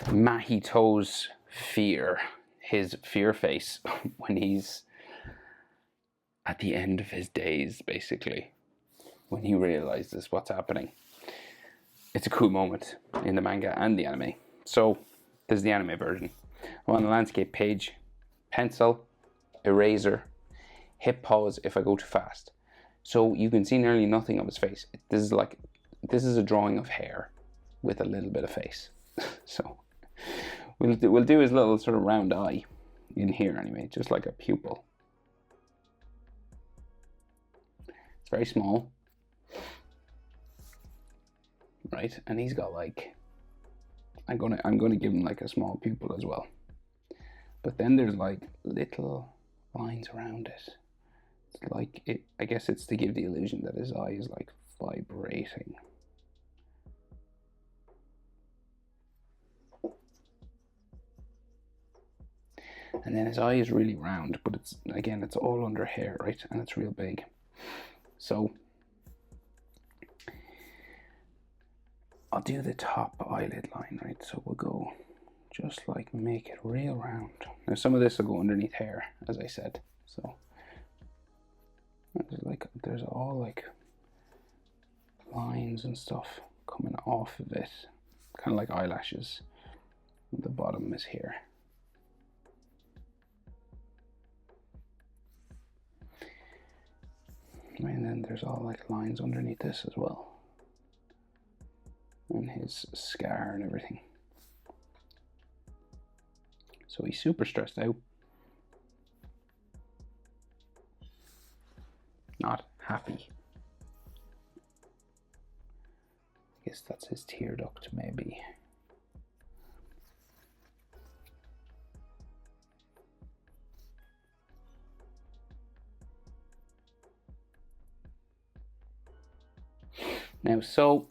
Mahito's fear, his fear face when he's at the end of his days, basically, when he realizes what's happening. It's a cool moment in the manga and the anime. So there's the anime version. I'm on the landscape page, pencil, eraser, hip pause if I go too fast. So you can see nearly nothing of his face. This is a drawing of hair with a little bit of face. So we'll do his little sort of round eye in here anyway, just like a pupil. It's very small, right? And he's got like, I'm gonna give him like a small pupil as well. But then there's like little lines around it. It's like it. I guess it's to give the illusion that his eye is like vibrating. And then his eye is really round, but it's all under hair, right? And it's real big. So I'll do the top eyelid line, right? So we'll go just like make it real round. Now some of this will go underneath hair, as I said. So there's all like lines and stuff coming off of it, kind of like eyelashes. The bottom is here. And then there's all like lines underneath this as well. And his scar and everything. So he's super stressed out. Not happy. I guess that's his tear duct, maybe. Now, so,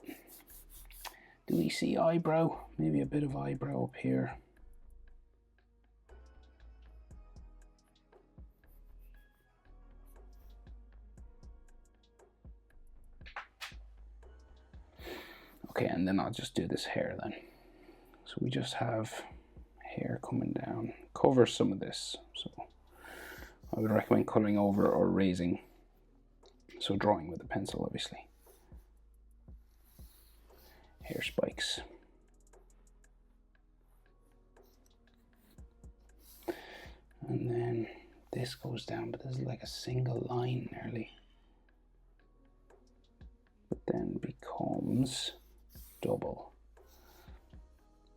do we see eyebrow? Maybe a bit of eyebrow up here. Okay, and then I'll just do this hair then. So we just have hair coming down, cover some of this. So I would recommend coloring over or raising. So drawing with a pencil, obviously. Hair spikes. And then this goes down, but this is like a single line nearly. But then becomes double.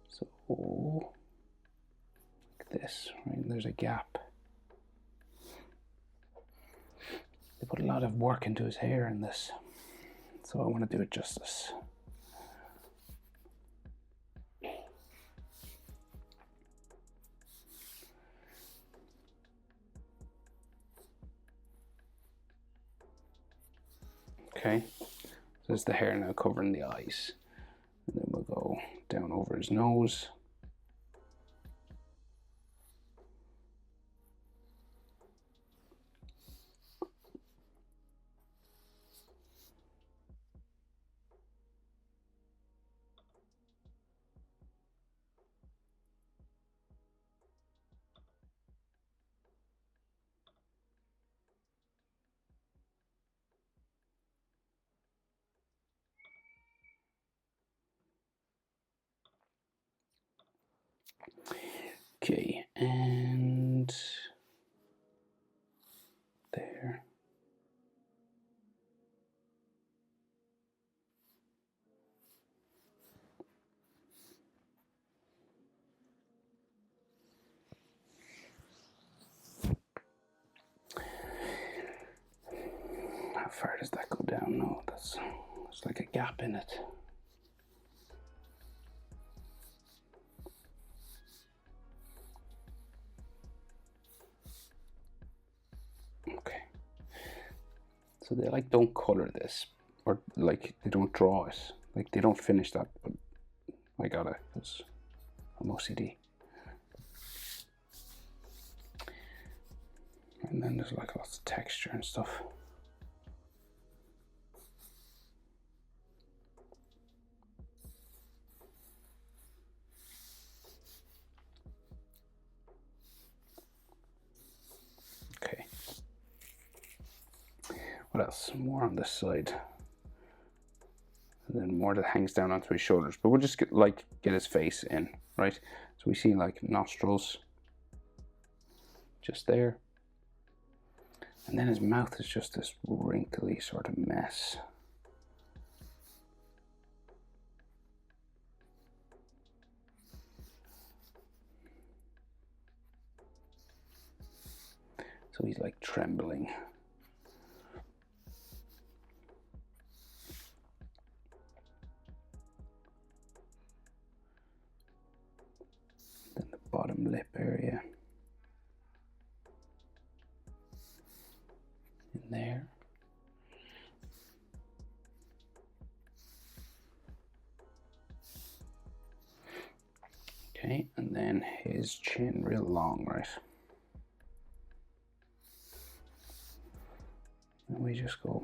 So like this, right? There's a gap. They put a lot of work into his hair in this, so I want to do it justice. Okay, so there's the hair now covering the eyes. And then we'll go down over his nose. Okay, and there. How far does that go down? No, there's like a gap in it. Okay. So they like don't color this, or like they don't draw it. Like they don't finish that, but I gotta, because I'm OCD. And then there's like lots of texture and stuff. what else? More on this side. And then more that hangs down onto his shoulders. But we'll just get his face in, right? So we see like nostrils just there. And then his mouth is just this wrinkly sort of mess. So he's like trembling. Then the bottom lip area. In there. Okay, and then his chin real long, right? And we just go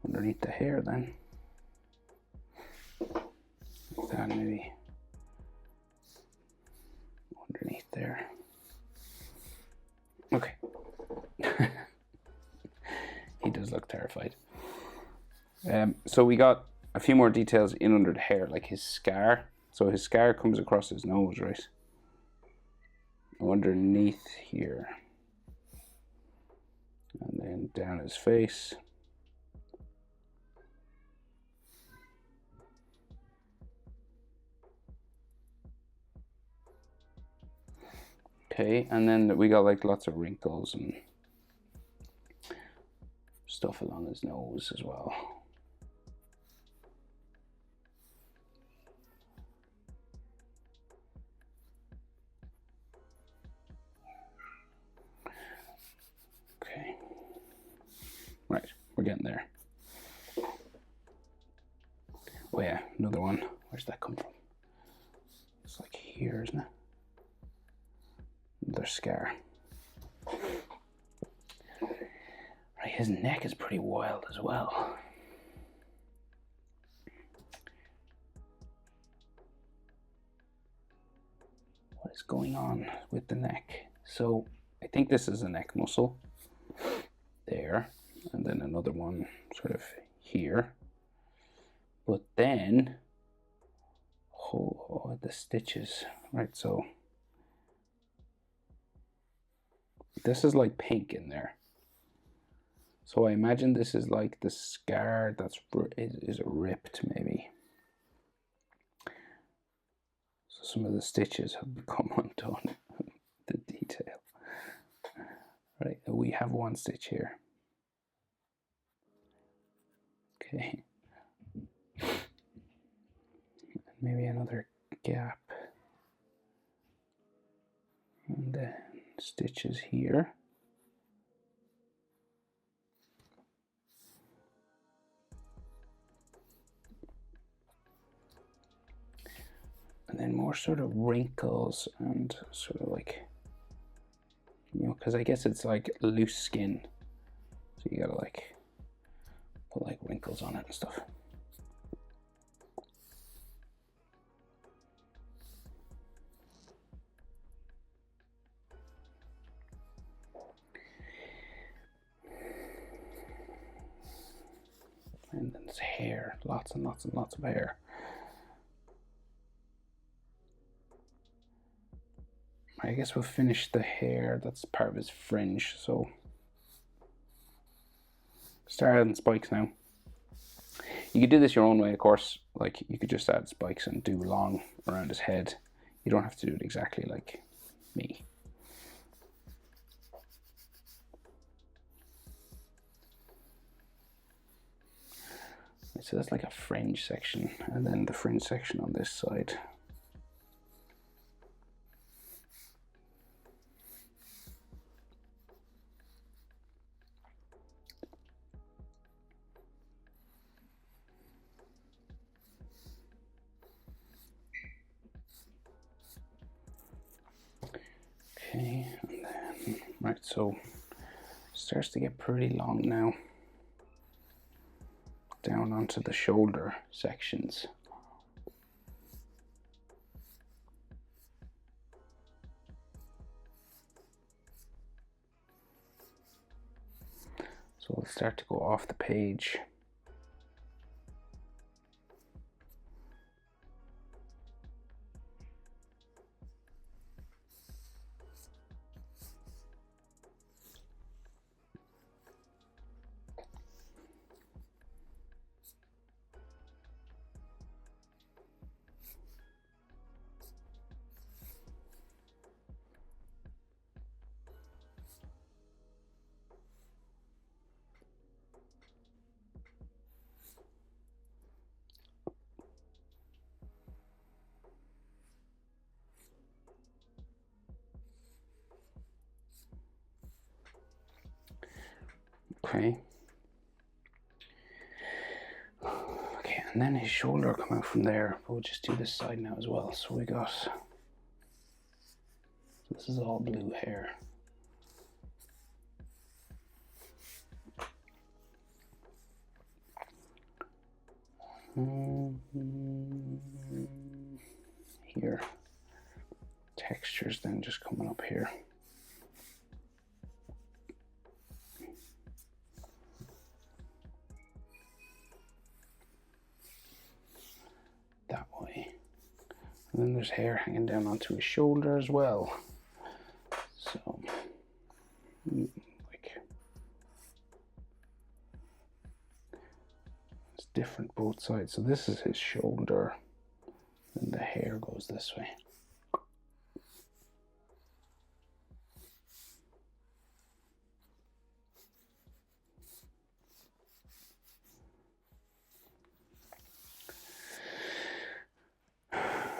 underneath the hair then. Like that, maybe. Underneath there. Okay. He does look terrified. So we got a few more details in under the hair, like his scar. So his scar comes across his nose, right? Underneath here. And then down his face. Okay, and then we got like lots of wrinkles and stuff along his nose as well. Okay. Right, we're getting there. Oh yeah, another one. Where's that come from? It's like here, isn't it? Another scar. Right, his neck is pretty wild as well. What is going on with the neck? So I think this is a neck muscle. There. And then another one sort of here. But then, oh, the stitches. Right, so this is like pink in there. So I imagine this is like the scar that's is ripped maybe. So some of the stitches have become undone. The detail. Right, we have one stitch here. Okay. Maybe another gap. And then stitches here. And then more sort of wrinkles and sort of like, you know, because I guess it's like loose skin. So you gotta like put like wrinkles on it and stuff. And then his hair, lots and lots and lots of hair. I guess we'll finish the hair. That's part of his fringe. So start adding spikes now. You could do this your own way, of course. Like you could just add spikes and do long around his head. You don't have to do it exactly like me. So that's like a fringe section, and then the fringe section on this side. Okay, and then, right, so it starts to get pretty long now. Down onto the shoulder sections. So we'll start to go off the page. Okay. Okay, and then his shoulder come out from there. But we'll just do this side now as well. So we got, this is all blue hair. Here. Textures then just coming up here. That way. And then there's hair hanging down onto his shoulder as well. So, like, it's different both sides. So this is his shoulder, and the hair goes this way.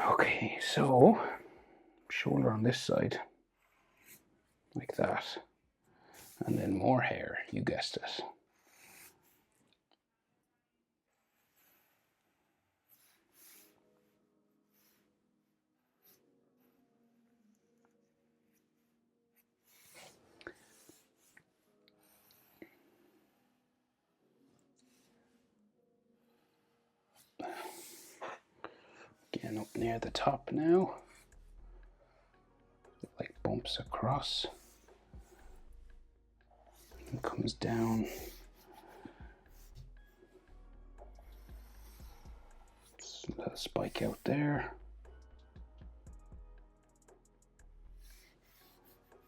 Okay, so shoulder on this side, like that, and then more hair, you guessed it. Again, up near the top now, it like bumps across and comes down. Just a little spike out there.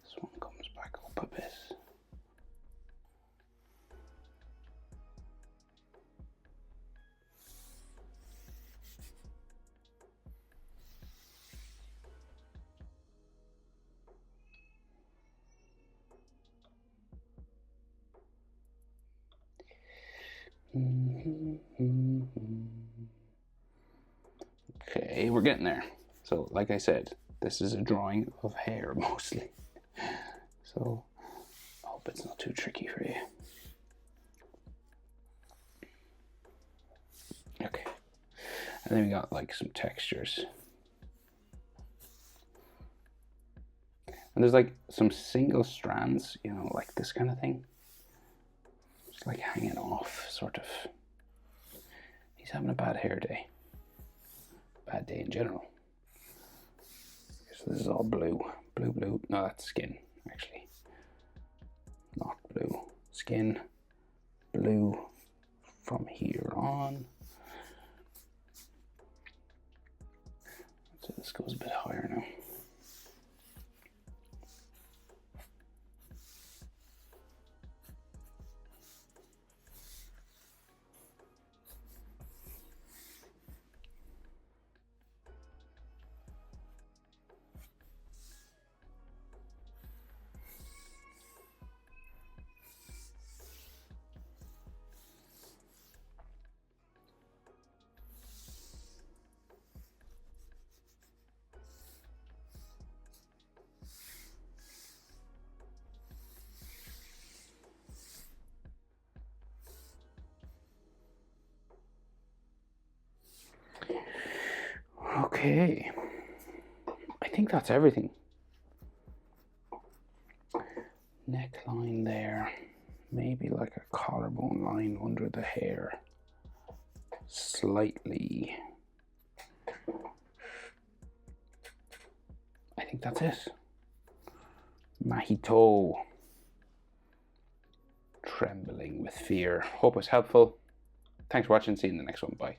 This one comes back up a bit. Okay, we're getting there. So, like I said, this is a drawing of hair mostly. So, I hope it's not too tricky for you. Okay. And then we got like some textures. And there's like some single strands, you know, like this kind of thing. Just like hanging off, sort of. He's having a bad hair day. Bad day in general. So this is all blue. Blue. No, that's skin, actually. Not blue. Skin. Blue from here on. So this goes a bit higher now. Okay, I think that's everything. Neckline there, maybe like a collarbone line under the hair, slightly. I think that's it. Mahito trembling with fear. Hope it was helpful. Thanks for watching. See you in the next one. Bye.